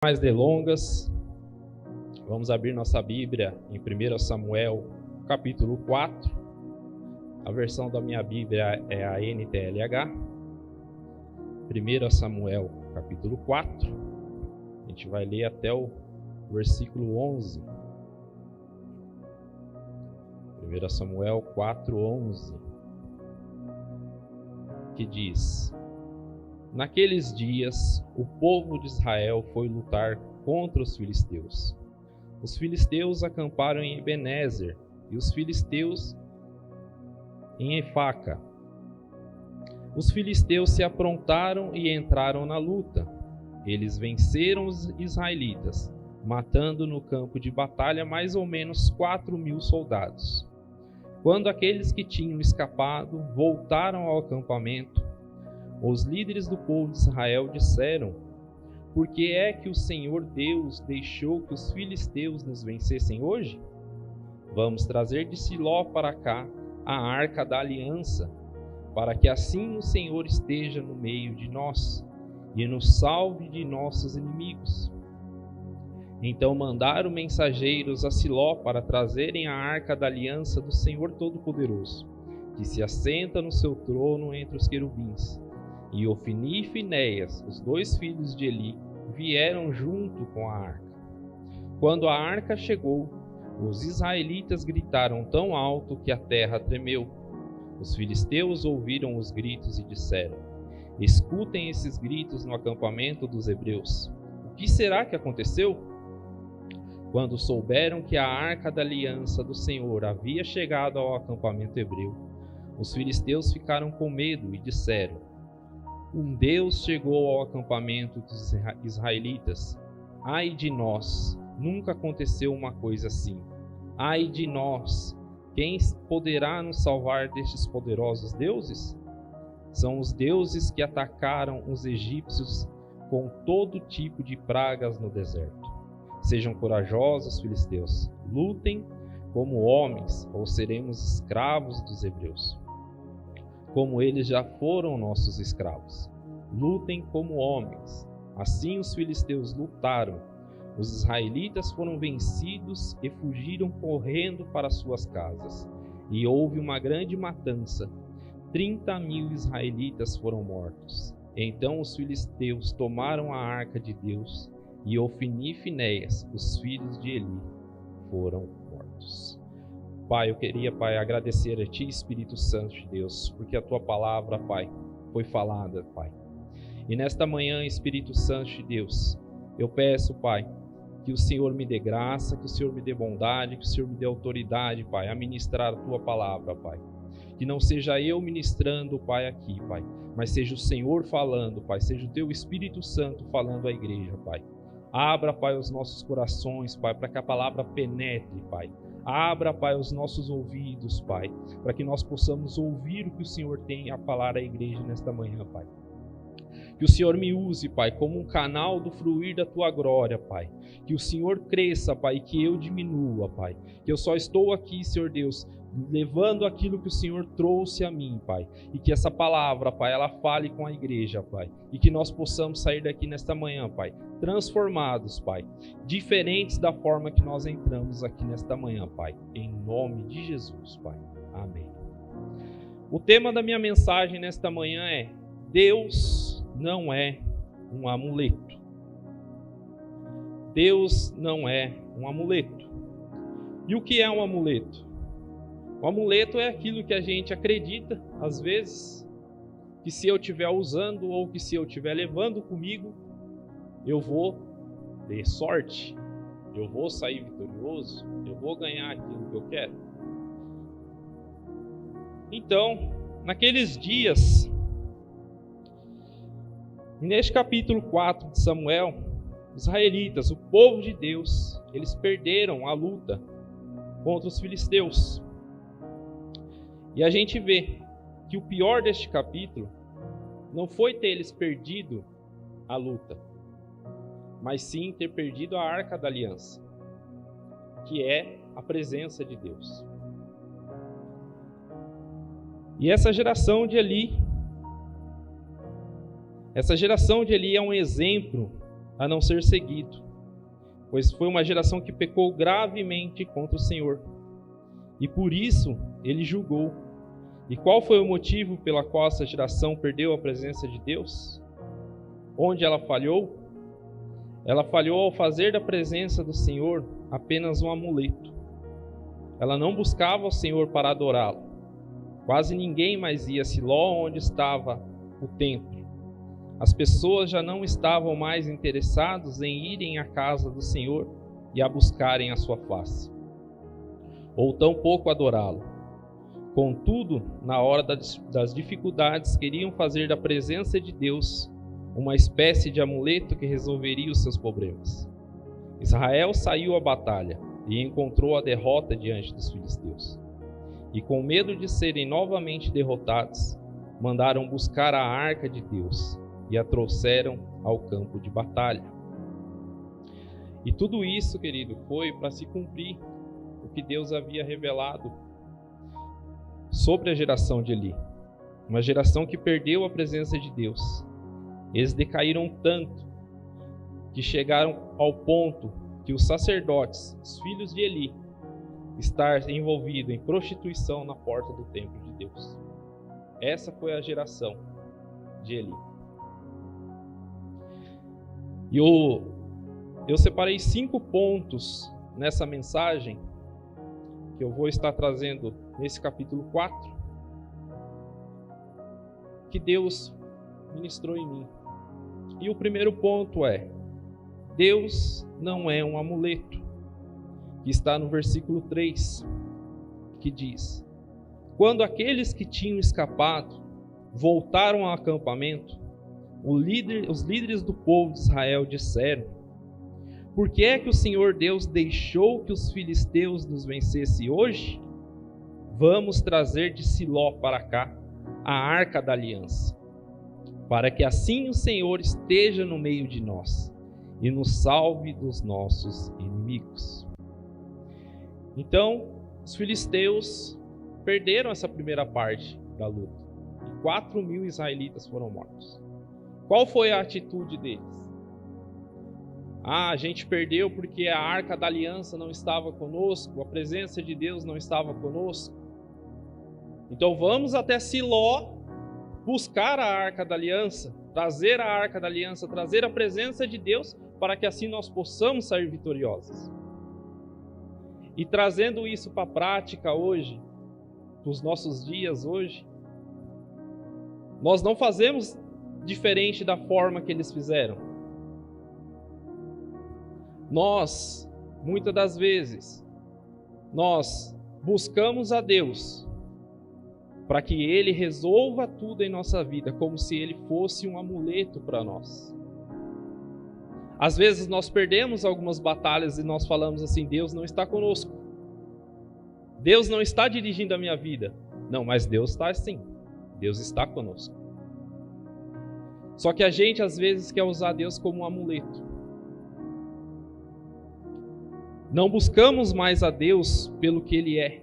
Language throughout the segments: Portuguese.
Mais delongas, vamos abrir nossa Bíblia em 1 Samuel, capítulo 4. A versão da minha Bíblia é a NTLH. 1 Samuel, capítulo 4. A gente vai ler até o versículo 11. 1 Samuel 4:11, que diz: Naqueles dias, o povo de Israel foi lutar contra os filisteus. Os filisteus acamparam em Ebenezer e os filisteus em Efaca. Os filisteus se aprontaram e entraram na luta. Eles venceram os israelitas, matando no campo de batalha mais ou menos 4.000 soldados. Quando aqueles que tinham escapado voltaram ao acampamento, os líderes do povo de Israel disseram: Por que é que o Senhor Deus deixou que os filisteus nos vencessem hoje? Vamos trazer de Siló para cá a arca da aliança, para que assim o Senhor esteja no meio de nós e nos salve de nossos inimigos. Então mandaram mensageiros a Siló para trazerem a arca da aliança do Senhor Todo-Poderoso, que se assenta no seu trono entre os querubins. E Ofni e Finéias, os dois filhos de Eli, vieram junto com a arca. Quando a arca chegou, os israelitas gritaram tão alto que a terra tremeu. Os filisteus ouviram os gritos e disseram: Escutem esses gritos no acampamento dos hebreus. O que será que aconteceu? Quando souberam que a arca da aliança do Senhor havia chegado ao acampamento hebreu, os filisteus ficaram com medo e disseram: Um Deus chegou ao acampamento dos israelitas. Ai de nós, nunca aconteceu uma coisa assim. Ai de nós, quem poderá nos salvar destes poderosos deuses? São os deuses que atacaram os egípcios com todo tipo de pragas no deserto. Sejam corajosos, filisteus, lutem como homens, ou seremos escravos dos hebreus. Como eles já foram nossos escravos. Lutem como homens. Assim os filisteus lutaram. Os israelitas foram vencidos e fugiram correndo para suas casas. E houve uma grande matança. 30.000 israelitas foram mortos. Então os filisteus tomaram a arca de Deus e Ofni e Finéias, os filhos de Eli, foram mortos. Pai, eu queria, Pai, agradecer a Ti, Espírito Santo de Deus, porque a Tua palavra, Pai, foi falada, Pai. E nesta manhã, Espírito Santo de Deus, eu peço, Pai, que o Senhor me dê graça, que o Senhor me dê bondade, que o Senhor me dê autoridade, Pai, a ministrar a Tua palavra, Pai. Que não seja eu ministrando, Pai, aqui, Pai, mas seja o Senhor falando, Pai, seja o Teu Espírito Santo falando à igreja, Pai. Abra, Pai, os nossos corações, Pai, para que a palavra penetre, Pai. Abra, Pai, os nossos ouvidos, Pai, para que nós possamos ouvir o que o Senhor tem a falar à igreja nesta manhã, Pai. Que o Senhor me use, Pai, como um canal do fluir da Tua glória, Pai. Que o Senhor cresça, Pai, e que eu diminua, Pai. Que eu só estou aqui, Senhor Deus, levando aquilo que o Senhor trouxe a mim, Pai. E que essa palavra, Pai, ela fale com a igreja, Pai. E que nós possamos sair daqui nesta manhã, Pai, transformados, Pai. Diferentes da forma que nós entramos aqui nesta manhã, Pai. Em nome de Jesus, Pai. Amém. O tema da minha mensagem nesta manhã é: Deus não é um amuleto. Deus não é um amuleto. E o que é um amuleto? O amuleto é aquilo que a gente acredita, às vezes, que se eu estiver usando ou que se eu estiver levando comigo, eu vou ter sorte, eu vou sair vitorioso, eu vou ganhar aquilo que eu quero. Então, naqueles dias, neste capítulo 4 de Samuel, os israelitas, o povo de Deus, eles perderam a luta contra os filisteus. E a gente vê que o pior deste capítulo não foi ter eles perdido a luta, mas sim ter perdido a arca da aliança, que é a presença de Deus. E essa geração de Eli Essa geração de Eli é um exemplo a não ser seguido, pois foi uma geração que pecou gravemente contra o Senhor. E por isso ele julgou. E qual foi o motivo pela qual essa geração perdeu a presença de Deus? Onde ela falhou? Ela falhou ao fazer da presença do Senhor apenas um amuleto. Ela não buscava o Senhor para adorá-lo. Quase ninguém mais ia a Siló, onde estava o templo. As pessoas já não estavam mais interessadas em irem à casa do Senhor e a buscarem a sua face, ou tampouco adorá-lo. Contudo, na hora das dificuldades, queriam fazer da presença de Deus uma espécie de amuleto que resolveria os seus problemas. Israel saiu à batalha e encontrou a derrota diante dos filisteus. E com medo de serem novamente derrotados, mandaram buscar a arca de Deus e a trouxeram ao campo de batalha. E tudo isso, querido, foi para se cumprir o que Deus havia revelado sobre a geração de Eli. Uma geração que perdeu a presença de Deus. Eles decaíram tanto que chegaram ao ponto que os sacerdotes, os filhos de Eli, estar envolvidos em prostituição na porta do templo de Deus. Essa foi a geração de Eli. E eu separei 5 pontos nessa mensagem que eu vou estar trazendo nesse capítulo 4, que Deus ministrou em mim. E o primeiro ponto é: Deus não é um amuleto, que está no versículo 3, que diz: quando aqueles que tinham escapado voltaram ao acampamento, os líderes do povo de Israel disseram: por que é que o Senhor Deus deixou que os filisteus nos vencessem hoje? Vamos trazer de Siló para cá a arca da aliança, para que assim o Senhor esteja no meio de nós e nos salve dos nossos inimigos. Então, os filisteus perderam essa primeira parte da luta e 4.000 israelitas foram mortos. Qual foi a atitude deles? A gente perdeu porque a arca da aliança não estava conosco, a presença de Deus não estava conosco. Então vamos até Siló buscar a arca da aliança, trazer a arca da aliança, trazer a presença de Deus, para que assim nós possamos sair vitoriosos. E trazendo isso para a prática hoje, para os nossos dias hoje, nós não fazemos diferente da forma que eles fizeram. Nós, muitas das vezes, nós buscamos a Deus para que Ele resolva tudo em nossa vida, como se Ele fosse um amuleto para nós. Às vezes nós perdemos algumas batalhas e nós falamos assim: Deus não está conosco, Deus não está dirigindo a minha vida. Não, mas Deus está sim, Deus está conosco. Só que a gente às vezes quer usar Deus como um amuleto. Não buscamos mais a Deus pelo que Ele é.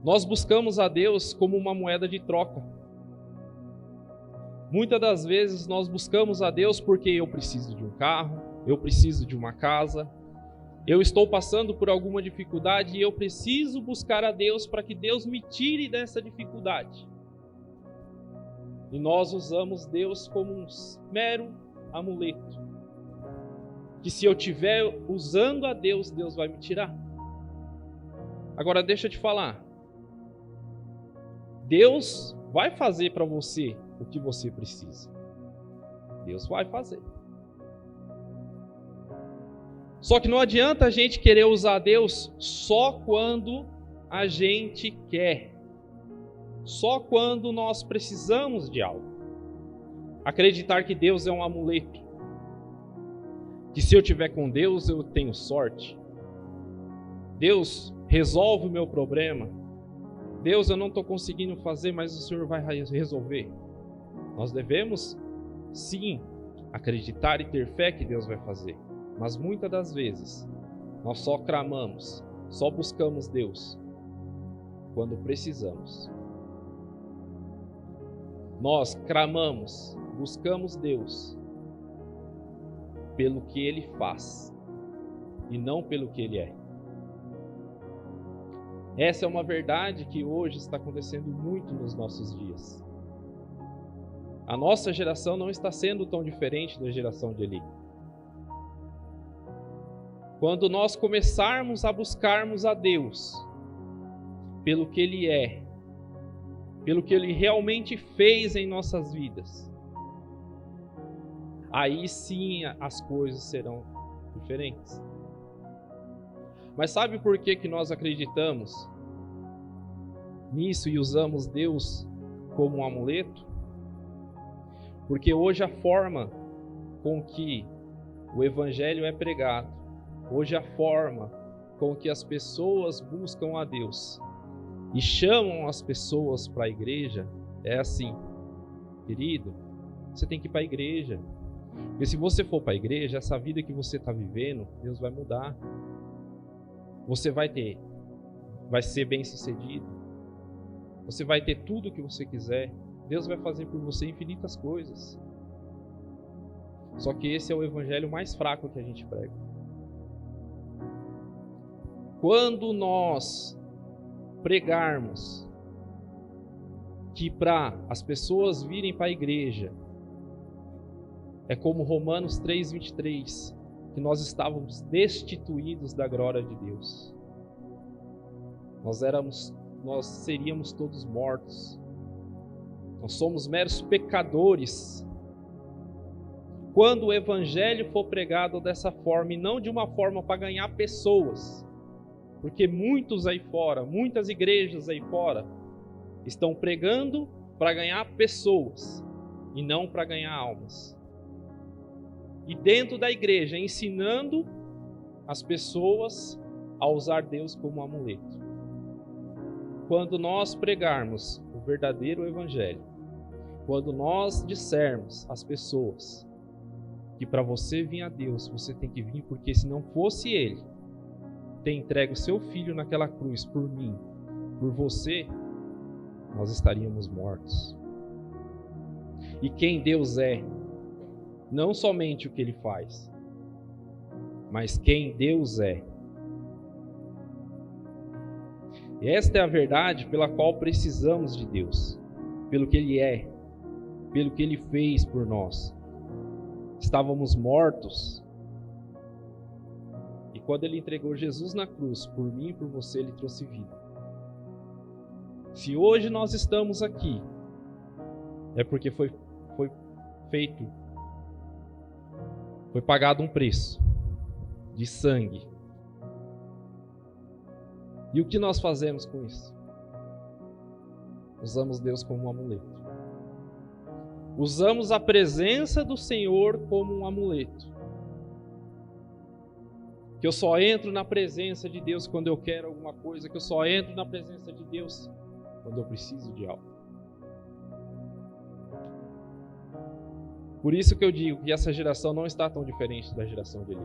Nós buscamos a Deus como uma moeda de troca. Muitas das vezes nós buscamos a Deus porque eu preciso de um carro, eu preciso de uma casa, eu estou passando por alguma dificuldade e eu preciso buscar a Deus para que Deus me tire dessa dificuldade. E nós usamos Deus como um mero amuleto, que se eu estiver usando a Deus, Deus vai me tirar. Agora deixa eu te falar, Deus vai fazer para você o que você precisa. Deus vai fazer. Só que não adianta a gente querer usar Deus só quando a gente quer. Só quando nós precisamos de algo. Acreditar que Deus é um amuleto. Que se eu tiver com Deus eu tenho sorte. Deus resolve o meu problema. Deus, eu não estou conseguindo fazer, mas o Senhor vai resolver. Nós devemos, sim, acreditar e ter fé que Deus vai fazer. Mas muitas das vezes, nós só clamamos, só buscamos Deus quando precisamos. Nós clamamos, buscamos Deus pelo que ele faz e não pelo que ele é. Essa é uma verdade que hoje está acontecendo muito nos nossos dias. A nossa geração não está sendo tão diferente da geração de Eli. Quando nós começarmos a buscarmos a Deus pelo que Ele é, pelo que Ele realmente fez em nossas vidas, aí sim as coisas serão diferentes. Mas sabe por que nós acreditamos nisso e usamos Deus como um amuleto? Porque hoje a forma com que o Evangelho é pregado, hoje a forma com que as pessoas buscam a Deus e chamam as pessoas para a igreja é assim: querido, você tem que ir para a igreja. Porque se você for para a igreja, essa vida que você está vivendo, Deus vai mudar. Você vai ser bem sucedido. Você vai ter tudo o que você quiser. Deus vai fazer por você infinitas coisas. Só que esse é o evangelho mais fraco que a gente prega. Quando nós pregarmos que para as pessoas virem para a igreja é como Romanos 3:23, que nós estávamos destituídos da glória de Deus. Nós seríamos todos mortos. Nós somos meros pecadores. Quando o evangelho for pregado dessa forma, e não de uma forma para ganhar pessoas, porque muitos aí fora, muitas igrejas aí fora, estão pregando para ganhar pessoas e não para ganhar almas. E dentro da igreja, ensinando as pessoas a usar Deus como amuleto. Quando nós pregarmos o verdadeiro evangelho, quando nós dissermos às pessoas que para você vir a Deus, você tem que vir porque se não fosse Ele ter entregue o seu filho naquela cruz por mim, por você, nós estaríamos mortos. E quem Deus é, não somente o que Ele faz, mas quem Deus é. E esta é a verdade pela qual precisamos de Deus, pelo que Ele é, pelo que Ele fez por nós. Estávamos mortos, e quando Ele entregou Jesus na cruz, por mim e por você, Ele trouxe vida. Se hoje nós estamos aqui, é porque foi pagado um preço de sangue. E o que nós fazemos com isso? Usamos Deus como um amuleto. Usamos a presença do Senhor como um amuleto. Que eu só entro na presença de Deus quando eu quero alguma coisa, que eu só entro na presença de Deus quando eu preciso de algo. Por isso que eu digo que essa geração não está tão diferente da geração de Eli.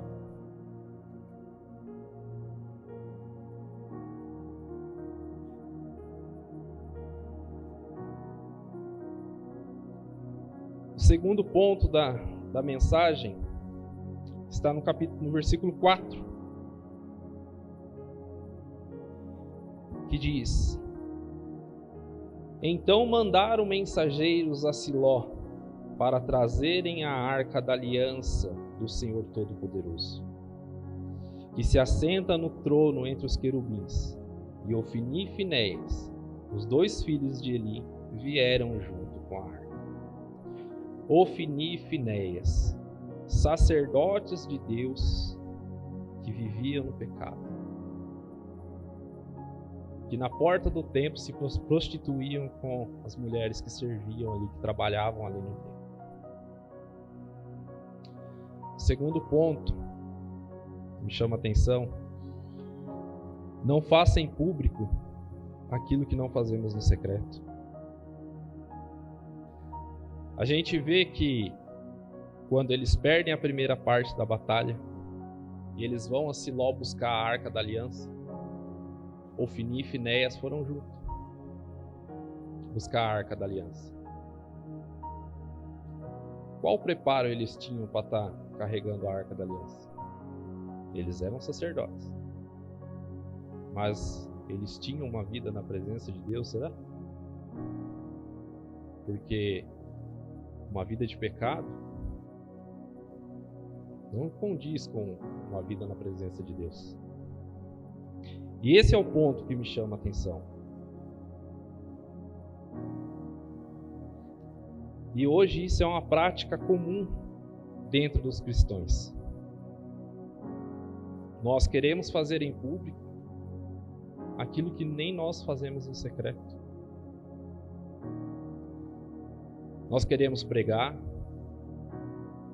O segundo ponto da mensagem está no versículo 4, que diz: Então mandaram mensageiros a Siló para trazerem a arca da aliança do Senhor Todo-Poderoso, que se assenta no trono entre os querubins. E Ofni e Finéias, os dois filhos de Eli, vieram junto com a arca. Ofni e Finéias, sacerdotes de Deus que viviam no pecado, que na porta do templo se prostituíam com as mulheres que serviam ali, que trabalhavam ali no templo. Segundo ponto, me chama a atenção: não faça em público aquilo que não fazemos no secreto. A gente vê que quando eles perdem a primeira parte da batalha e eles vão a Siló buscar a arca da aliança, Ofni e Finéias foram juntos buscar a arca da aliança. Qual preparo eles tinham para estar carregando a Arca da Aliança? Eles eram sacerdotes. Mas eles tinham uma vida na presença de Deus, será? Porque uma vida de pecado não condiz com uma vida na presença de Deus. E esse é o ponto que me chama a atenção. E hoje isso é uma prática comum dentro dos cristãos. Nós queremos fazer em público aquilo que nem nós fazemos em secreto. Nós queremos pregar,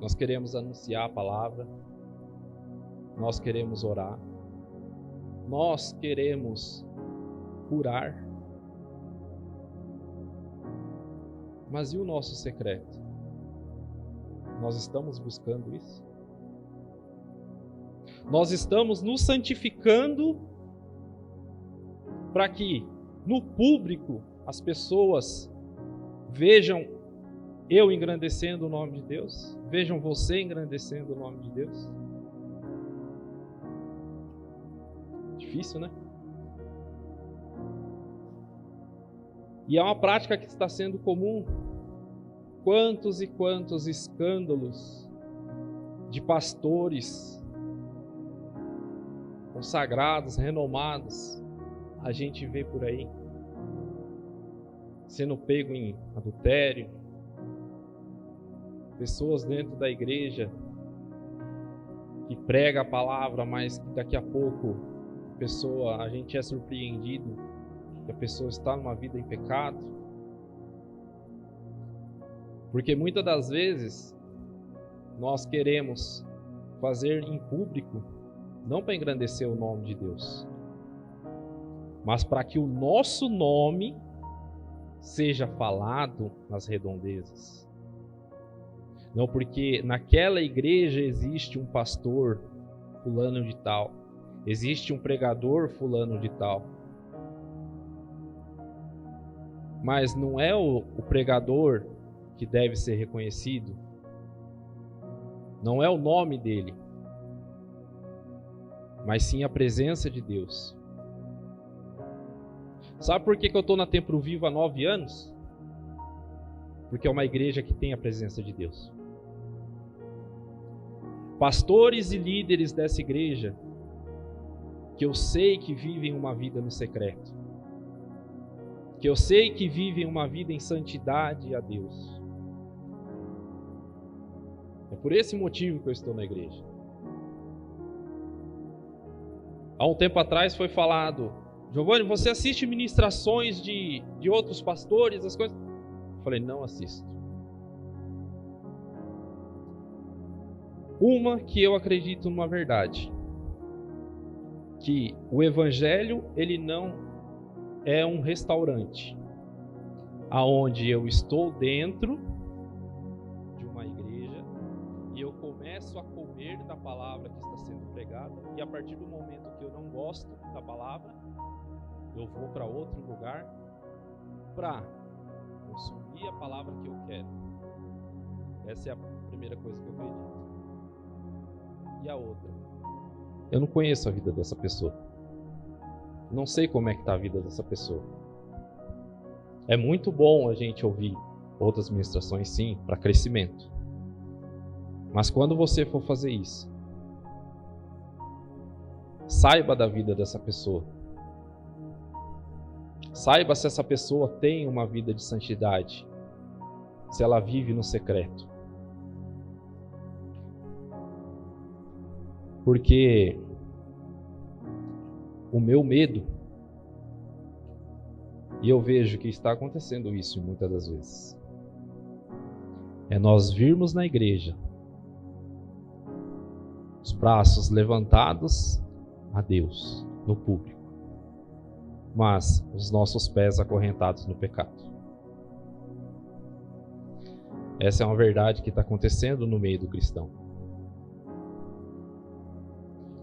nós queremos anunciar a palavra, nós queremos orar, nós queremos curar. Mas e o nosso secreto? Nós estamos buscando isso? Nós estamos nos santificando para que no público as pessoas vejam eu engrandecendo o nome de Deus? Vejam você engrandecendo o nome de Deus? Difícil, né? E é uma prática que está sendo comum. Quantos e quantos escândalos de pastores consagrados, renomados, a gente vê por aí, sendo pego em adultério, pessoas dentro da igreja que prega a palavra, mas que daqui a pouco a gente é surpreendido que a pessoa está numa vida em pecado. Porque muitas das vezes nós queremos fazer em público não para engrandecer o nome de Deus, mas para que o nosso nome seja falado nas redondezas. Não porque naquela igreja existe um pastor fulano de tal, existe um pregador fulano de tal. Mas não é o pregador que deve ser reconhecido, não é o nome dele, mas sim a presença de Deus. Sabe por que eu estou na Templo Vivo há 9 anos? Porque é uma igreja que tem a presença de Deus. Pastores e líderes dessa igreja, que eu sei que vivem uma vida no secreto, que eu sei que vivem uma vida em santidade a Deus. É por esse motivo que eu estou na igreja. Há um tempo atrás foi falado: Giovanni, você assiste ministrações de outros pastores, as coisas? Eu falei, não assisto. Uma que eu acredito numa verdade, que o evangelho ele não é um restaurante, aonde eu estou dentro de uma igreja e eu começo a comer da palavra que está sendo pregada, e a partir do momento que eu não gosto da palavra, eu vou para outro lugar para consumir a palavra que eu quero. Essa é a primeira coisa que eu acredito. E a outra, eu não conheço a vida dessa pessoa, não sei como é que está a vida dessa pessoa. É muito bom a gente ouvir outras ministrações, sim, para crescimento. Mas quando você for fazer isso, saiba da vida dessa pessoa. Saiba se essa pessoa tem uma vida de santidade, se ela vive no secreto. Porque o meu medo, e eu vejo que está acontecendo isso muitas das vezes, é nós virmos na igreja, os braços levantados a Deus, no público, mas os nossos pés acorrentados no pecado. Essa é uma verdade que está acontecendo no meio do cristão.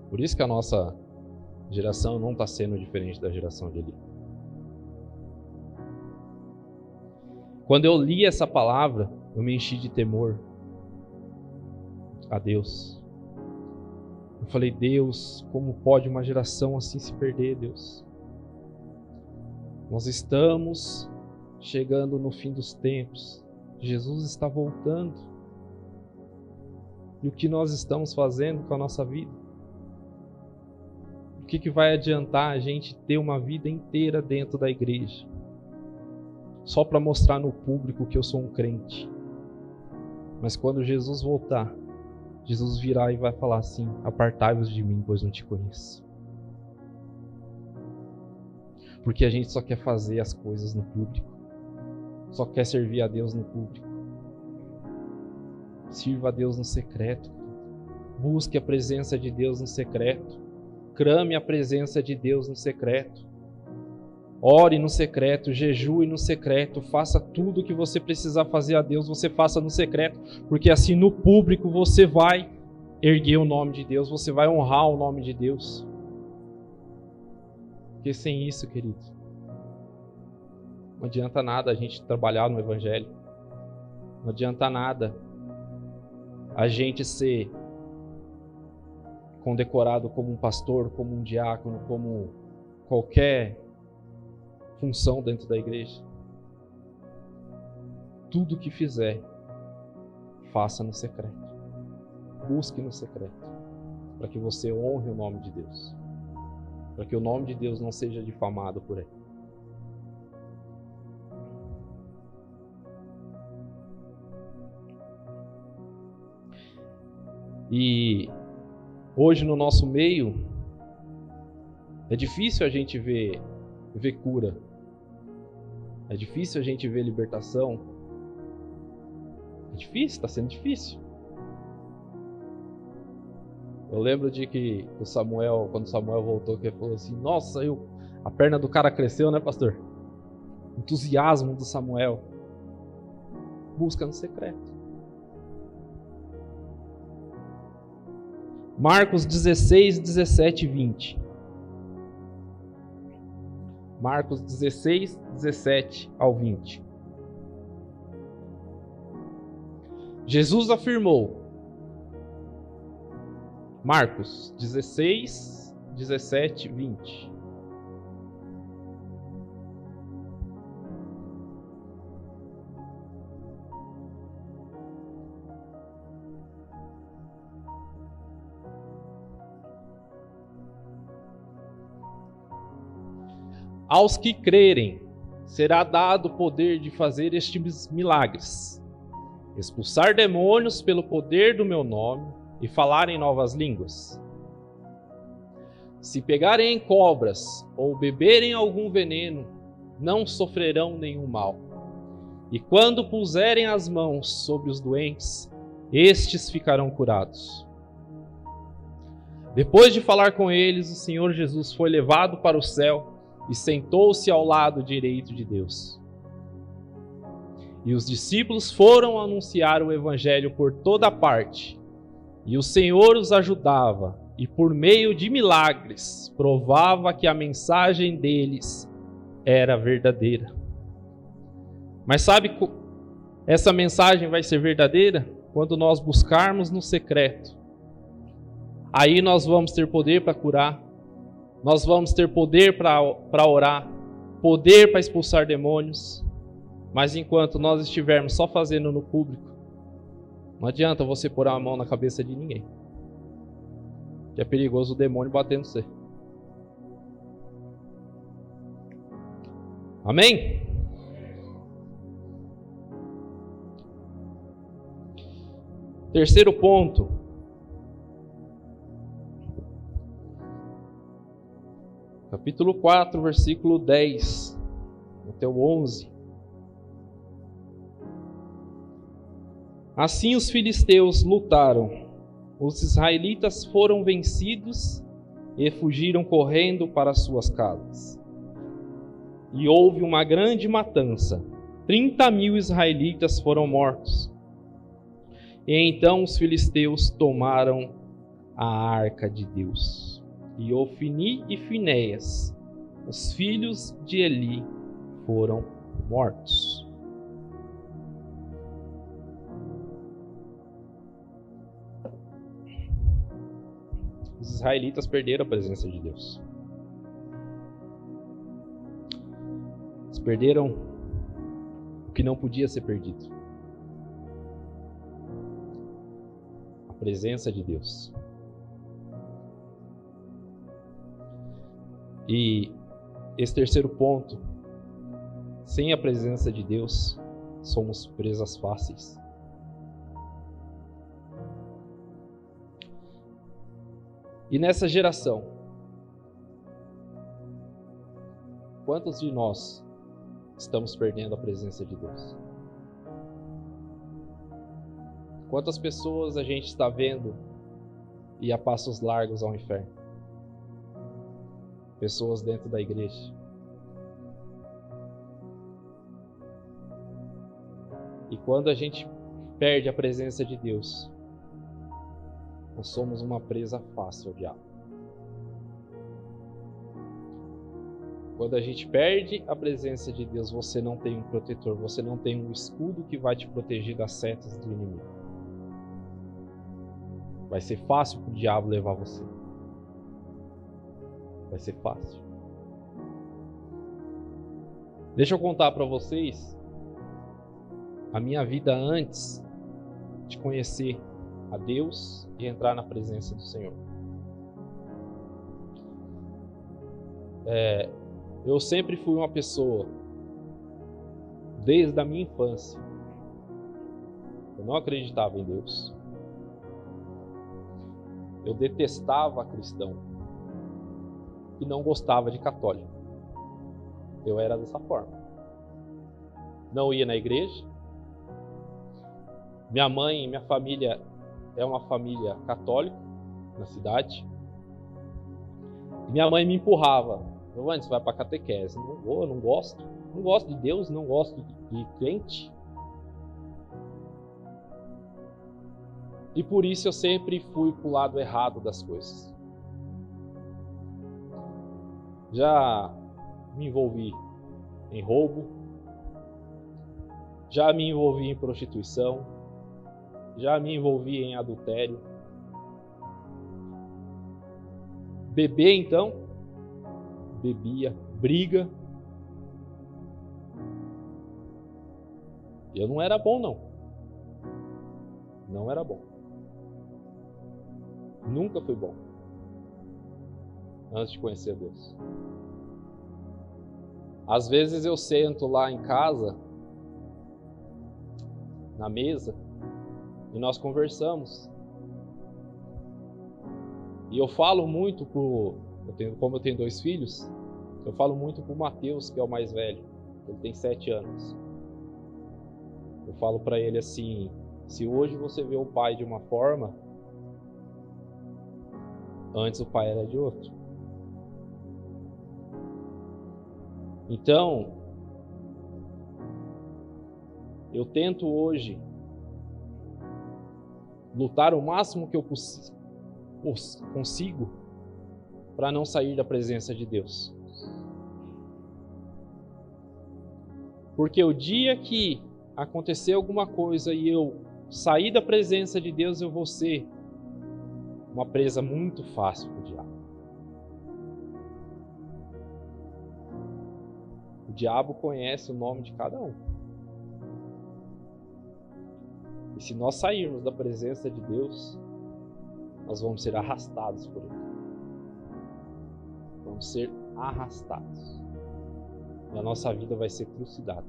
Por isso que a nossa geração não está sendo diferente da geração de Eli. Quando eu li essa palavra, eu me enchi de temor. a Deus. Eu falei, Deus, como pode uma geração assim se perder, Deus? Nós estamos chegando no fim dos tempos. Jesus está voltando. E o que nós estamos fazendo com a nossa vida? O que vai adiantar a gente ter uma vida inteira dentro da igreja? Só para mostrar no público que eu sou um crente. Mas quando Jesus voltar, Jesus virá e vai falar assim: apartai-vos de mim, pois não te conheço. Porque a gente só quer fazer as coisas no público. Só quer servir a Deus no público. Sirva a Deus no secreto. Busque a presença de Deus no secreto. Clame a presença de Deus no secreto. Ore no secreto, jejue no secreto, faça tudo o que você precisar fazer a Deus, você faça no secreto, porque assim no público você vai erguer o nome de Deus, você vai honrar o nome de Deus. Porque sem isso, querido, não adianta nada a gente trabalhar no Evangelho, não adianta nada a gente ser condecorado como um pastor, como um diácono, como qualquer função dentro da igreja. Tudo que fizer, faça no secreto. Busque no secreto, para que você honre o nome de Deus, para que o nome de Deus não seja difamado por aí. E hoje no nosso meio é difícil a gente ver cura. É difícil a gente ver libertação. É difícil, está sendo difícil. Eu lembro de que o Samuel, quando Samuel voltou, que ele falou assim: nossa, a perna do cara cresceu, né, pastor? Entusiasmo do Samuel. Busca no secreto. Marcos 16, 17 e 20. Marcos 16, 17 ao 20. Jesus afirmou. Marcos 16, 17 e 20. Aos que crerem, será dado o poder de fazer estes milagres: expulsar demônios pelo poder do meu nome e falar em novas línguas. Se pegarem em cobras ou beberem algum veneno, não sofrerão nenhum mal. E quando puserem as mãos sobre os doentes, estes ficarão curados. Depois de falar com eles, o Senhor Jesus foi levado para o céu e sentou-se ao lado direito de Deus. E os discípulos foram anunciar o Evangelho por toda parte. E o Senhor os ajudava, e por meio de milagres, provava que a mensagem deles era verdadeira. Mas sabe, essa mensagem vai ser verdadeira quando nós buscarmos no secreto. Aí nós vamos ter poder para curar. Nós vamos ter poder para orar, poder para expulsar demônios. Mas enquanto nós estivermos só fazendo no público, não adianta você pôr a mão na cabeça de ninguém. Que é perigoso o demônio bater no você. Amém? Terceiro ponto. Capítulo 4, versículo 10 até o 11. Assim os filisteus lutaram. Os israelitas foram vencidos e fugiram correndo para suas casas. E houve uma grande matança. 30.000 israelitas foram mortos. E então os filisteus tomaram a arca de Deus. E Ofni e Finéias, os filhos de Eli, foram mortos. Os israelitas perderam a presença de Deus. Eles perderam o que não podia ser perdido. A presença de Deus. E esse terceiro ponto, sem a presença de Deus, somos presas fáceis. E nessa geração, quantos de nós estamos perdendo a presença de Deus? Quantas pessoas a gente está vendo ir a passos largos ao inferno? Pessoas dentro da igreja. E quando a gente perde a presença de Deus, nós somos uma presa fácil ao diabo. Quando a gente perde a presença de Deus, você não tem um protetor, você não tem um escudo que vai te proteger das setas do inimigo. Vai ser fácil para o diabo levar você. Vai ser fácil. Deixa eu contar para vocês a minha vida antes de conhecer a Deus e entrar na presença do Senhor. Eu sempre fui uma pessoa, desde a minha infância, eu não acreditava em Deus. Eu detestava cristão e não gostava de católico. Eu era dessa forma. Não ia na igreja. Minha mãe e minha família é uma família católica na cidade. Minha mãe me empurrava. Giovanni, você vai para catequese. Não vou, não gosto. Não gosto de Deus, não gosto de crente. E por isso eu sempre fui para o lado errado das coisas. Já me envolvi em roubo. Já me envolvi em prostituição. Já me envolvi em adultério. Beber, então, bebia, briga. Eu não era bom, não. Não era bom. Nunca fui bom. Antes de conhecer Deus. Às vezes eu sento lá em casa, na mesa, e nós conversamos. E eu falo muito como eu tenho 2 filhos, eu falo muito pro Mateus, que é o mais velho. Ele tem 7 anos. Eu falo para ele assim: se hoje você vê o pai de uma forma, antes o pai era de outro. Então, eu tento hoje lutar o máximo que eu consigo para não sair da presença de Deus. Porque o dia que acontecer alguma coisa e eu sair da presença de Deus, eu vou ser uma presa muito fácil para o diabo. O diabo conhece o nome de cada um. E se nós sairmos da presença de Deus, nós vamos ser arrastados por ele. Vamos ser arrastados. E a nossa vida vai ser trucidada.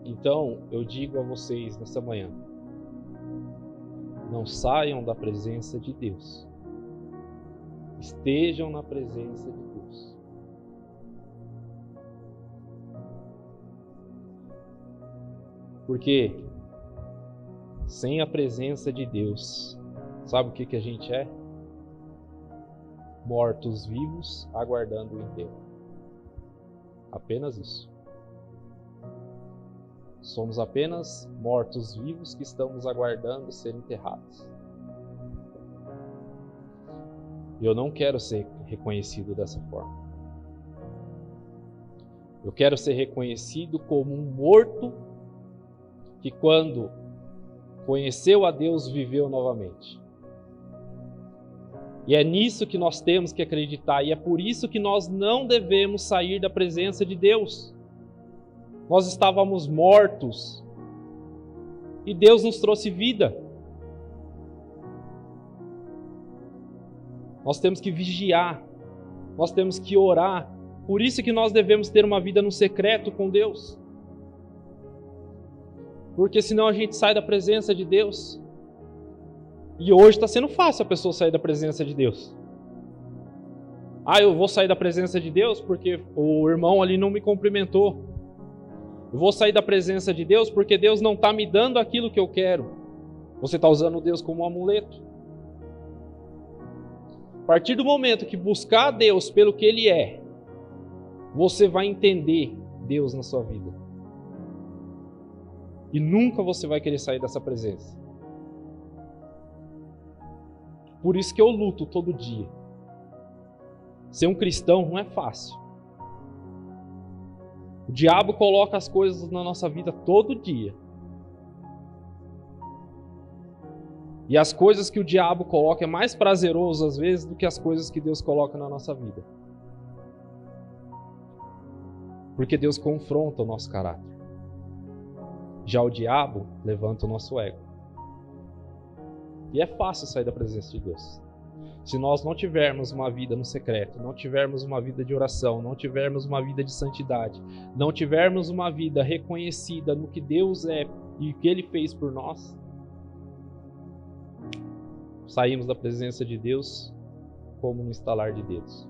Então, eu digo a vocês nessa manhã: não saiam da presença de Deus. Estejam na presença de Deus. Porque sem a presença de Deus, sabe o que a gente é? Mortos vivos aguardando o enterro. Apenas isso. Somos apenas mortos vivos que estamos aguardando ser enterrados. E eu não quero ser reconhecido dessa forma. Eu quero ser reconhecido como um morto que, quando conheceu a Deus, viveu novamente. E é nisso que nós temos que acreditar, e é por isso que nós não devemos sair da presença de Deus. Nós estávamos mortos, e Deus nos trouxe vida. Nós temos que vigiar, nós temos que orar, por isso que nós devemos ter uma vida no secreto com Deus. Porque senão a gente sai da presença de Deus. E hoje está sendo fácil a pessoa sair da presença de Deus. Eu vou sair da presença de Deus porque o irmão ali não me cumprimentou. Eu vou sair da presença de Deus porque Deus não está me dando aquilo que eu quero. Você está usando Deus como um amuleto. A partir do momento que buscar a Deus pelo que Ele é, você vai entender Deus na sua vida. E nunca você vai querer sair dessa presença. Por isso que eu luto todo dia. Ser um cristão não é fácil. O diabo coloca as coisas na nossa vida todo dia. E as coisas que o diabo coloca é mais prazeroso às vezes do que as coisas que Deus coloca na nossa vida. Porque Deus confronta o nosso caráter. Já o diabo levanta o nosso ego. E é fácil sair da presença de Deus. Se nós não tivermos uma vida no secreto, não tivermos uma vida de oração, não tivermos uma vida de santidade, não tivermos uma vida reconhecida no que Deus é e o que Ele fez por nós, saímos da presença de Deus como no estalar de dedos.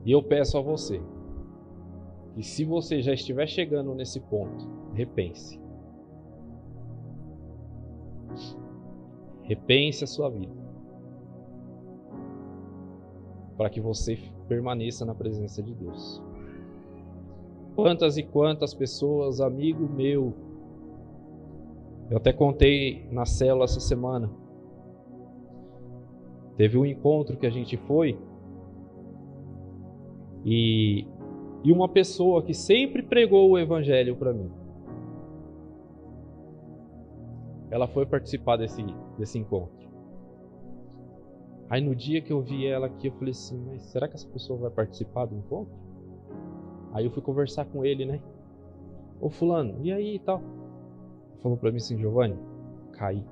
E eu peço a você, que se você já estiver chegando nesse ponto, repense. Repense a sua vida. Para que você permaneça na presença de Deus. Quantas e quantas pessoas, amigo meu, eu até contei na célula essa semana. Teve um encontro que a gente foi e uma pessoa que sempre pregou o evangelho para mim, ela foi participar desse encontro. Aí no dia que eu vi ela aqui, eu falei assim, mas será que essa pessoa vai participar do encontro? Aí eu fui conversar com ele, né? Ô fulano, e aí e tal? Falou para mim assim, Giovanni, caí.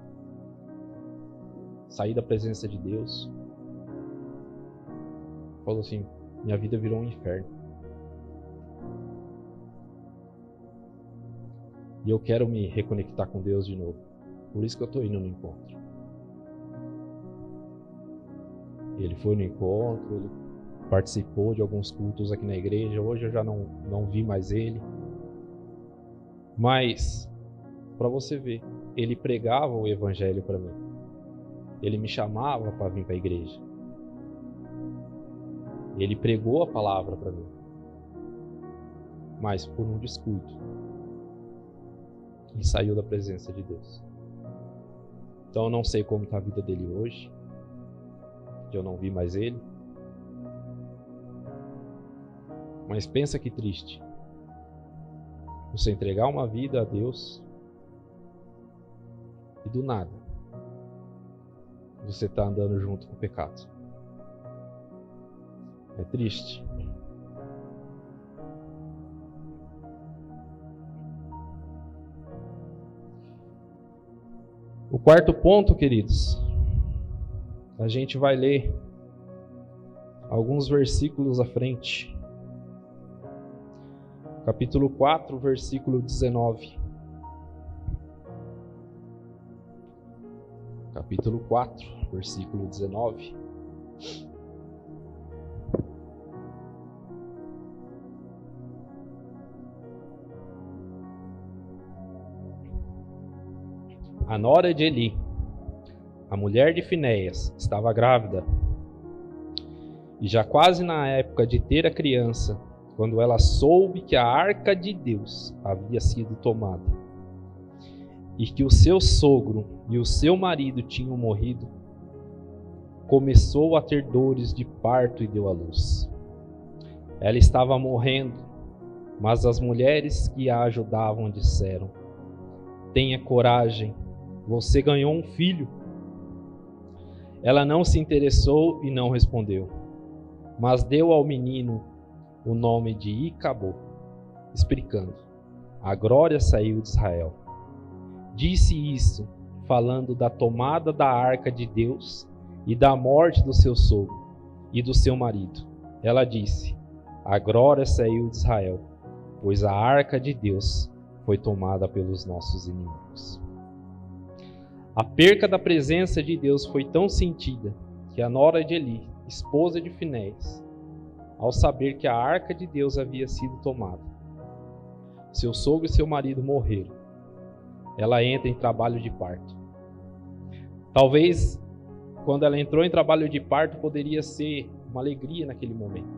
Saí da presença de Deus. Falou assim, minha vida virou um inferno. E eu quero me reconectar com Deus de novo. Por isso que eu estou indo no encontro. Ele foi no encontro, ele participou de alguns cultos aqui na igreja. Hoje eu já não vi mais ele. Mas, para você ver, ele pregava o evangelho para mim. Ele me chamava para vir para a igreja. Ele pregou a palavra para mim. Mas por um descuido, ele saiu da presença de Deus. Então eu não sei como está a vida dele hoje, que eu não vi mais ele. Mas pensa que triste você entregar uma vida a Deus e do nada você está andando junto com o pecado. É triste. O quarto ponto, queridos, a gente vai ler alguns versículos à frente. Capítulo 4, versículo 19. Capítulo 4, versículo 19. A nora de Eli, a mulher de Finéias, estava grávida e já quase na época de ter a criança, quando ela soube que a arca de Deus havia sido tomada e que o seu sogro e o seu marido tinham morrido, começou a ter dores de parto e deu à luz. Ela estava morrendo Mas as mulheres que a ajudavam disseram: tenha coragem, você ganhou um filho. Ela não se interessou e não respondeu, mas deu ao menino o nome de Icabô, explicando: a glória saiu de Israel. Disse isso, falando da tomada da arca de Deus e da morte do seu sogro e do seu marido. Ela disse: a glória saiu de Israel, pois a arca de Deus foi tomada pelos nossos inimigos. A perca da presença de Deus foi tão sentida que a nora de Eli, esposa de Finéias, ao saber que a arca de Deus havia sido tomada, seu sogro e seu marido morreram, ela entra em trabalho de parto. Talvez, quando ela entrou em trabalho de parto, poderia ser uma alegria naquele momento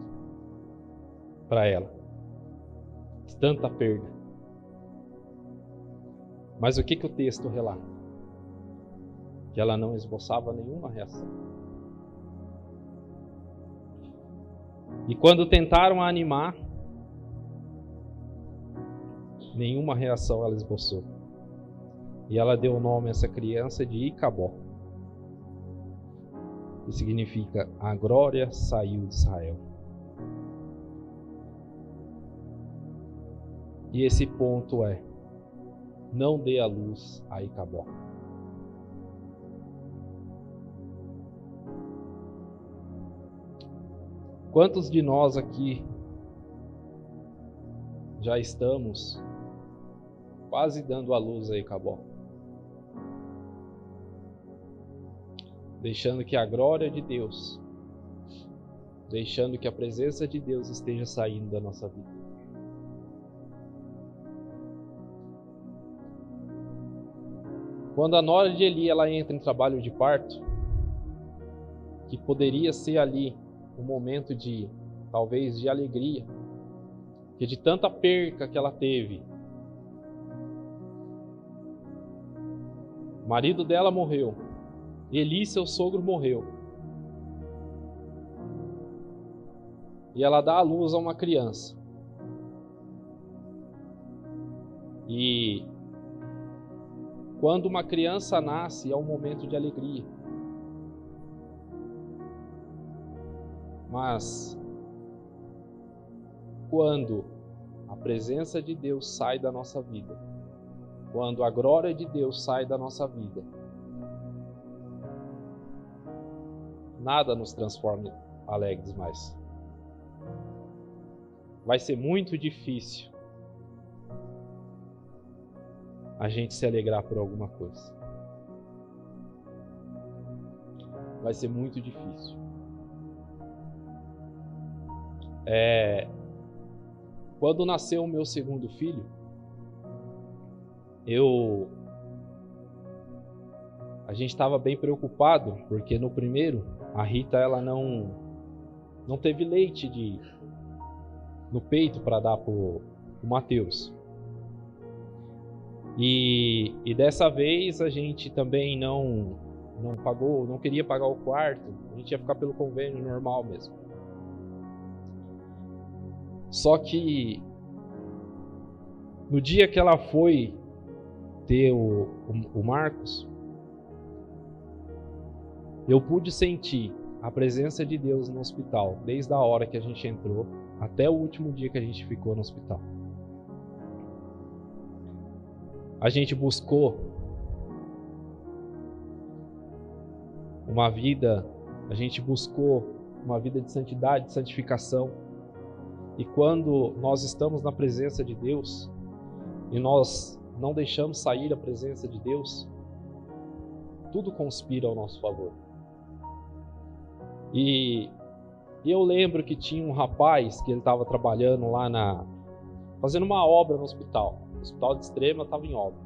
para ela. Tanta perda. Mas o que o texto relata? Que ela não esboçava nenhuma reação. E quando tentaram a animar, nenhuma reação ela esboçou. E ela deu o nome a essa criança de Icabó, que significa a glória saiu de Israel. E esse ponto é: não dê a luz a Icabó. Quantos de nós aqui já estamos quase dando a luz a Icabó? Deixando que a glória de Deus, deixando que a presença de Deus esteja saindo da nossa vida. Quando a nora de Eli ela entra em trabalho de parto, que poderia ser ali um momento de, talvez, de alegria, que de tanta perca que ela teve. O marido dela morreu, Eli, seu sogro, morreu. E ela dá à luz a uma criança. E quando uma criança nasce, é um momento de alegria. Mas quando a presença de Deus sai da nossa vida, quando a glória de Deus sai da nossa vida, nada nos transforma alegres mais. Vai ser muito difícil a gente se alegrar por alguma coisa. Vai ser muito difícil. Quando nasceu o meu segundo filho, a gente estava bem preocupado, porque no primeiro, a Rita ela não teve leite no peito para dar pro Matheus. E dessa vez a gente também não pagou, não queria pagar o quarto, a gente ia ficar pelo convênio normal mesmo. Só que no dia que ela foi ter o Marcos, eu pude sentir a presença de Deus no hospital, desde a hora que a gente entrou até o último dia que a gente ficou no hospital. A gente buscou uma vida de santidade, de santificação. E quando nós estamos na presença de Deus e nós não deixamos sair a presença de Deus, tudo conspira ao nosso favor. E eu lembro que tinha um rapaz que ele estava trabalhando lá fazendo uma obra no hospital. O hospital de Extrema estava em obra.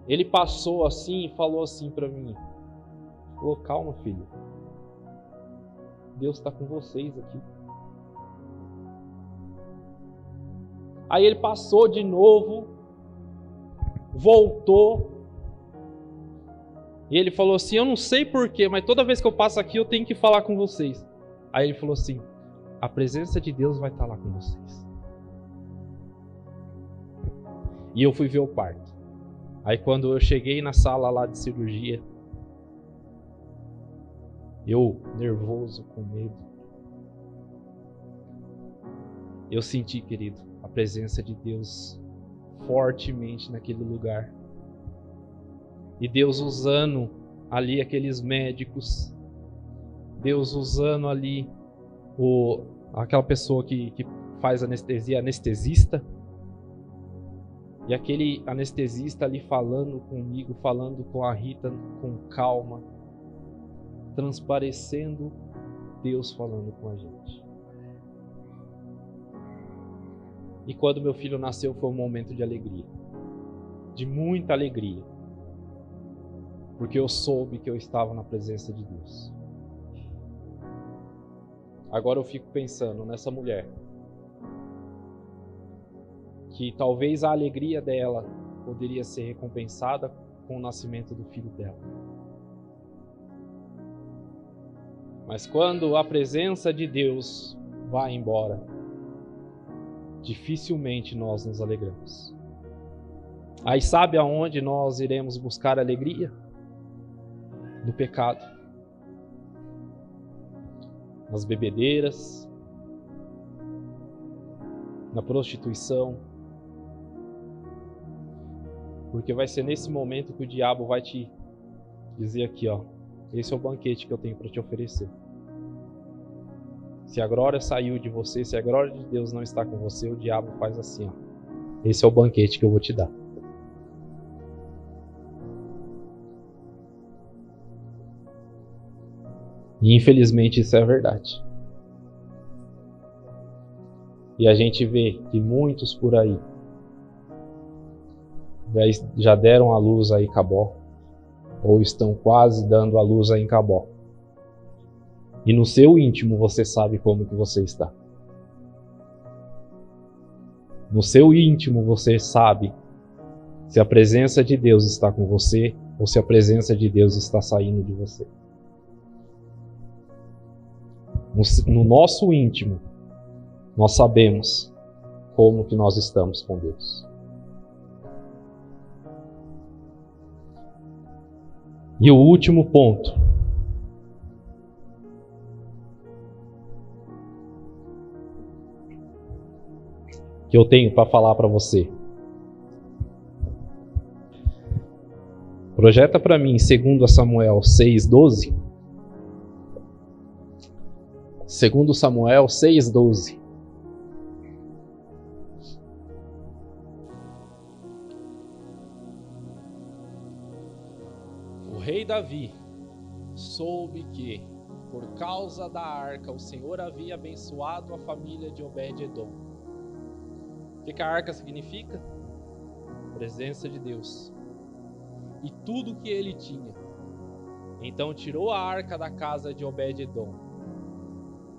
Ele passou assim e falou assim para mim: calma, filho, Deus está com vocês aqui. Aí ele passou de novo, voltou, e ele falou assim: eu não sei porquê, mas toda vez que eu passo aqui eu tenho que falar com vocês. Aí ele falou assim: a presença de Deus vai estar lá com vocês. E eu fui ver o parto. Aí quando eu cheguei na sala lá de cirurgia, eu nervoso, com medo, eu senti, querido, a presença de Deus fortemente naquele lugar. E Deus usando ali aqueles médicos, Deus usando ali aquela pessoa que faz anestesia, anestesista, e aquele anestesista ali falando comigo, falando com a Rita com calma, transparecendo Deus falando com a gente. E quando meu filho nasceu foi um momento de alegria, de muita alegria, porque eu soube que eu estava na presença de Deus. Agora eu fico pensando nessa mulher, que talvez a alegria dela poderia ser recompensada com o nascimento do filho dela. Mas quando a presença de Deus vai embora, dificilmente nós nos alegramos. Aí sabe aonde nós iremos buscar alegria? No pecado. Nas bebedeiras, na prostituição. Porque vai ser nesse momento que o diabo vai te dizer aqui, ó, esse é o banquete que eu tenho para te oferecer. Se a glória saiu de você, se a glória de Deus não está com você, o diabo faz assim, ó. Esse é o banquete que eu vou te dar. E infelizmente isso é verdade. E a gente vê que muitos por aí já deram a luz aí em Cabó, ou estão quase dando a luz aí em Cabó. E no seu íntimo você sabe como que você está. No seu íntimo você sabe se a presença de Deus está com você ou se a presença de Deus está saindo de você. No nosso íntimo, nós sabemos como que nós estamos com Deus. E o último ponto. Que eu tenho para falar para você. Projeta para mim 2 Samuel 6:12. 2 Samuel 6:12. O rei Davi soube que, por causa da arca, o Senhor havia abençoado a família de Obed-edom. O que a arca significa? Presença de Deus. E tudo que ele tinha. Então tirou a arca da casa de Obed-edom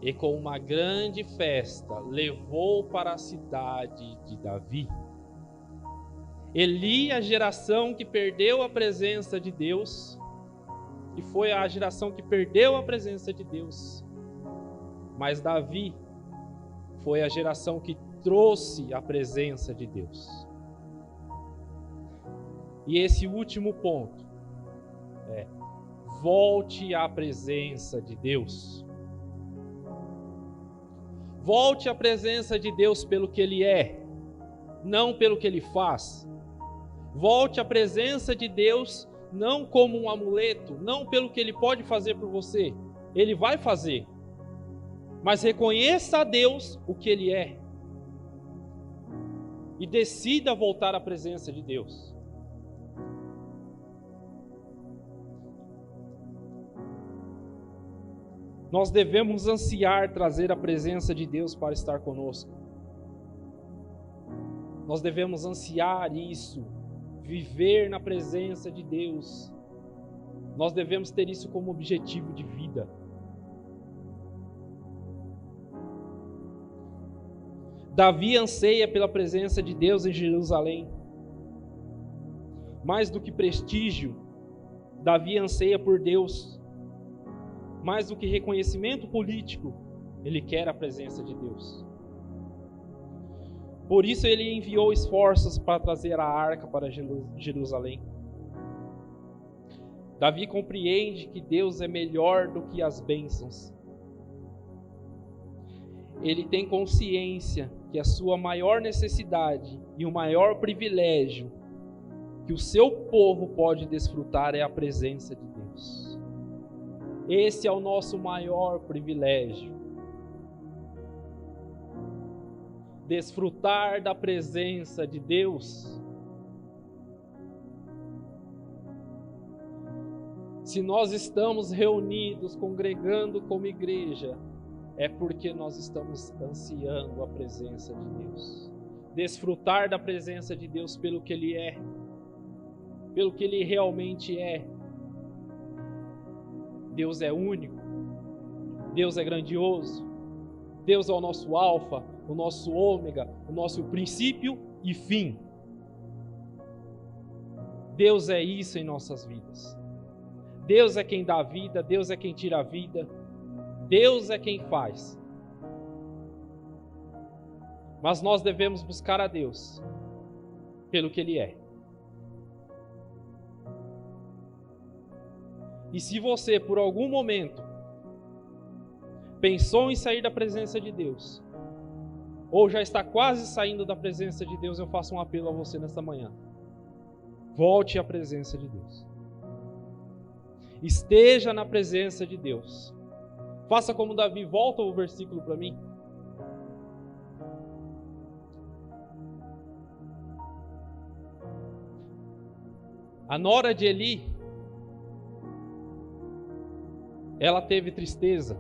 e com uma grande festa levou para a cidade de Davi. Eli, a geração que perdeu a presença de Deus, e foi a geração que perdeu a presença de Deus. Mas Davi foi a geração que trouxe a presença de Deus. E esse último ponto é: volte à presença de Deus. Volte à presença de Deus pelo que Ele é, não pelo que Ele faz. Volte à presença de Deus não como um amuleto, não pelo que Ele pode fazer por você. Ele vai fazer. Mas reconheça a Deus o que Ele é. E decida voltar à presença de Deus. Nós devemos ansiar trazer a presença de Deus para estar conosco. Nós devemos ansiar isso, viver na presença de Deus. Nós devemos ter isso como objetivo de vida. Davi anseia pela presença de Deus em Jerusalém. Mais do que prestígio, Davi anseia por Deus. Mais do que reconhecimento político, Ele quer a presença de Deus. Por isso ele enviou esforços para trazer a arca para Jerusalém. Davi compreende que Deus é melhor do que as bênçãos. Ele tem consciência que a sua maior necessidade e o maior privilégio que o seu povo pode desfrutar é a presença de Deus. Esse é o nosso maior privilégio. Desfrutar da presença de Deus. Se nós estamos reunidos, congregando como igreja, é porque nós estamos ansiando a presença de Deus. Desfrutar da presença de Deus pelo que Ele é, pelo que Ele realmente é. Deus é único, Deus é grandioso, Deus é o nosso alfa, o nosso ômega, o nosso princípio e fim. Deus é isso em nossas vidas. Deus é quem dá a vida, Deus é quem tira a vida, Deus é quem faz. Mas nós devemos buscar a Deus pelo que Ele é. E se você, por algum momento, pensou em sair da presença de Deus, ou já está quase saindo da presença de Deus, eu faço um apelo a você nesta manhã. Volte à presença de Deus. Esteja na presença de Deus. Faça como Davi, volta o versículo para mim. A nora de Eli, ela teve tristeza.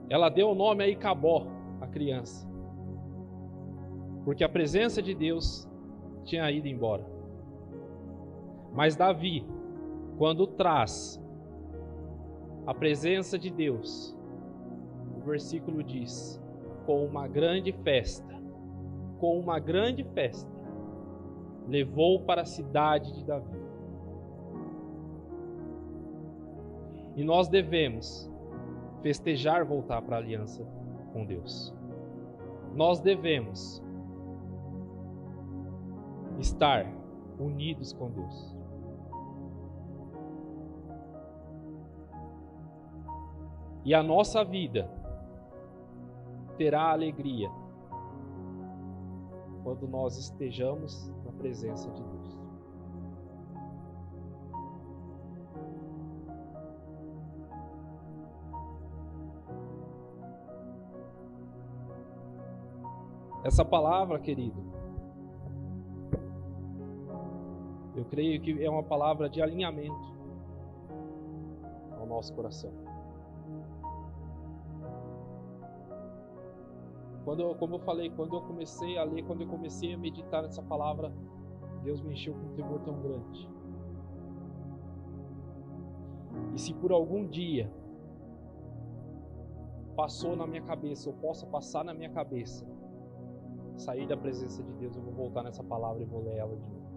Ela deu o nome a Icabó, a criança, porque a presença de Deus tinha ido embora. Mas Davi, quando traz a presença de Deus, o versículo diz, com uma grande festa, levou para a cidade de Davi. E nós devemos festejar voltar para a aliança com Deus. Nós devemos estar unidos com Deus. E a nossa vida terá alegria quando nós estejamos na presença de Deus. Essa palavra, querido, eu creio que é uma palavra de alinhamento ao nosso coração. Como eu falei, quando eu comecei a ler, quando eu comecei a meditar nessa palavra, Deus me encheu com um temor tão grande. E se por algum dia passou na minha cabeça, ou possa passar na minha cabeça, sair da presença de Deus, eu vou voltar nessa palavra e vou ler ela de novo.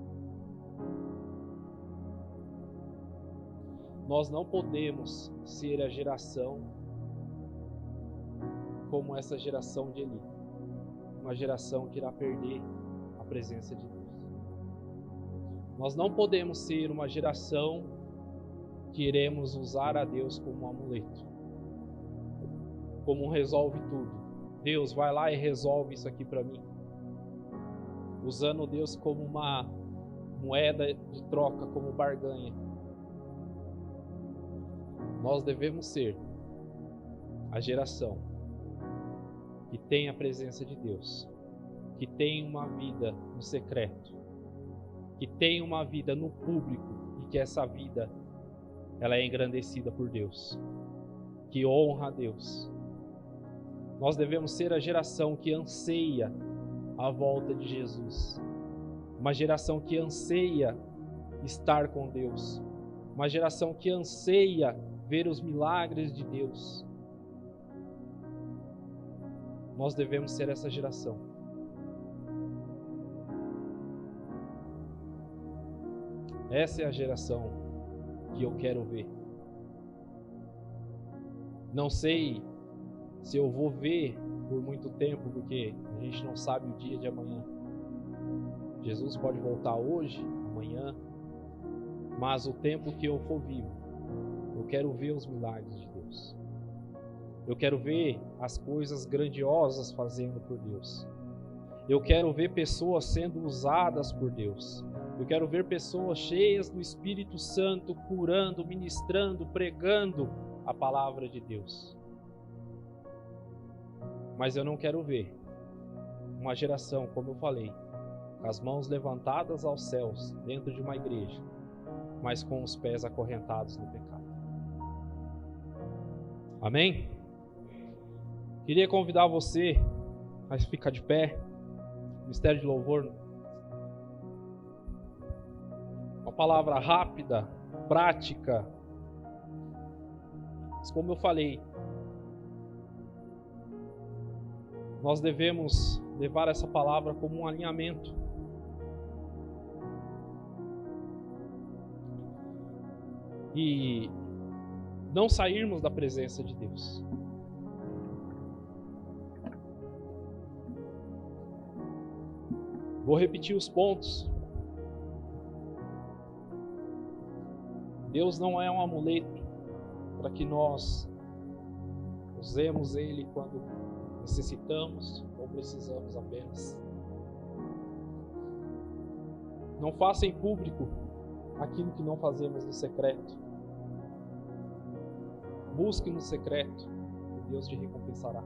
Nós não podemos ser a geração como essa geração de Eli, uma geração que irá perder a presença de Deus. Nós não podemos ser uma geração que iremos usar a Deus como um amuleto, como um resolve tudo. Deus, vai lá e resolve isso aqui para mim. Usando Deus como uma moeda de troca, como barganha. Nós devemos ser a geração que tem a presença de Deus, que tem uma vida no secreto, que tem uma vida no público e que essa vida ela é engrandecida por Deus, que honra a Deus. Nós devemos ser a geração que anseia a volta de Jesus, uma geração que anseia estar com Deus, uma geração que anseia ver os milagres de Deus. Nós devemos ser essa geração. Essa é a geração que eu quero ver. Não sei se eu vou ver por muito tempo, porque a gente não sabe o dia de amanhã. Jesus pode voltar hoje, amanhã, mas o tempo que eu for vivo, eu quero ver os milagres de Deus. Eu quero ver as coisas grandiosas fazendo por Deus. Eu quero ver pessoas sendo usadas por Deus. Eu quero ver pessoas cheias do Espírito Santo, curando, ministrando, pregando a palavra de Deus. Mas eu não quero ver uma geração, como eu falei, com as mãos levantadas aos céus dentro de uma igreja, mas com os pés acorrentados no pecado. Amém? Queria convidar você a ficar de pé. Ministério de louvor. Uma palavra rápida, prática. Mas como eu falei, nós devemos levar essa palavra como um alinhamento. E não sairmos da presença de Deus. Vou repetir os pontos. Deus não é um amuleto para que nós usemos ele quando necessitamos ou precisamos apenas. Não faça em público aquilo que não fazemos no secreto. Busque no secreto e Deus te recompensará.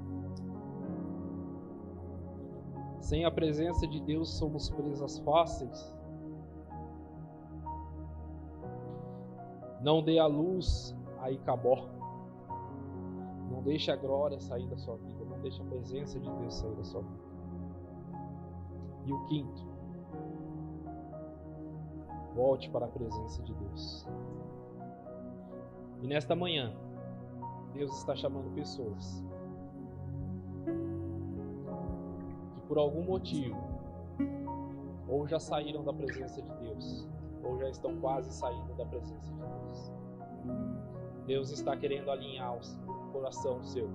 Sem a presença de Deus somos presas fáceis. Não dê a luz a Icabó. Não deixe a glória sair da sua vida. Não deixe a presença de Deus sair da sua vida. E o quinto, volte para a presença de Deus. E nesta manhã, Deus está chamando pessoas que por algum motivo ou já saíram da presença de Deus, ou já estão quase saindo da presença de Deus. Deus está querendo alinhar o coração seu